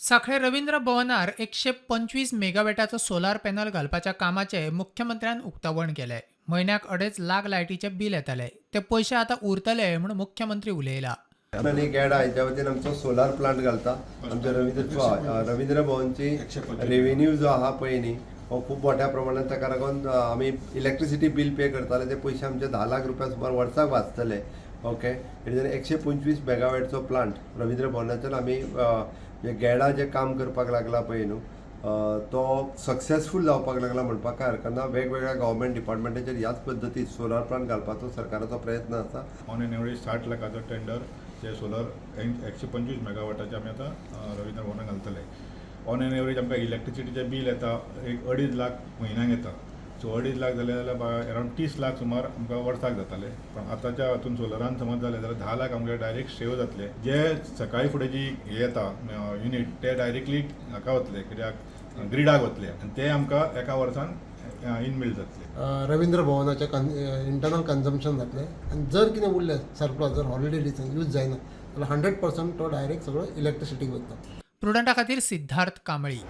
साखळे Ravindra भवनार 125 मेगावॅटाचं solar panel घालपाच्या कामाचे मुख्यमंत्र्यान उक्तावण केले. म्हयन्याक 2.5 लाख लायटीचे बिल येतले. ते पैसे आता उरतले म्हणून मुख्यमंत्री उलयला. आणि गॅडा ह्याच्या वतीन आमचो सोलार प्लांट घालता. आमच्या रवींद्र भवनची रेव्हेन्यू जो आहा पळय न्ही हो खूप मोठ्या प्रमाणात, ताका लागून आमी इलेक्ट्रिसिटी बिल पे करताले ते पैसे आमचे 10 लाख रुपया सुमार वर्साक वाचतले. ओके, 125 मेगावॅटचो प्लांट रवींद्र भवनाच्यान आमी जे गॅडा जे काम करपाक लागला पळय न्हू तो सक्सेसफूल जावपाक लागला म्हणपाक काय हरकत ना. वेगवेगळ्या गव्हर्मेंट डिपार्टमेंटाचेर ह्याच पद्दतीन सोलार प्लांट घालपाचो सरकाराचो प्रयत्न आसा. ऑन एन एवरेज 60 लाखाचो टेंडर जे सोलर 125 मेगावॉटाचे आमी आतां रवींद्र भवनाक घालतले. ऑन एन एवरेज आमकां इलेक्ट्रिसिटीचें बील येता 2.5 लाख म्हयन्याक येता. सो 2.5 लाख जाले जाल्यार अरावंड 30 लाख सुमार आमकां वर्साक जाताले. पण आतांच्या हातून सोलरान समज जालें जाल्यार 10 लाख आमकां डायरेक्ट सेव जातले. जे सकाळी फुडें जी हे येता युनीट ते डायरेक्टली हाका वतले, कित्याक ग्रिडाक वतले, आनी ते आमकां एका वर्सान इनबिल्ड जातले. रवींद्र भवनाचे इंटरनल कन्जम्पशन जातले आनी जर कितें उरलें सरप्लस जर हॉलिडे डिसन यूज जायना जाल्यार 100% तो डायरेक्ट सगळो इलेक्ट्रिसिटीक वता. प्रुडंटा खातीर सिद्धार्थ कांबळी.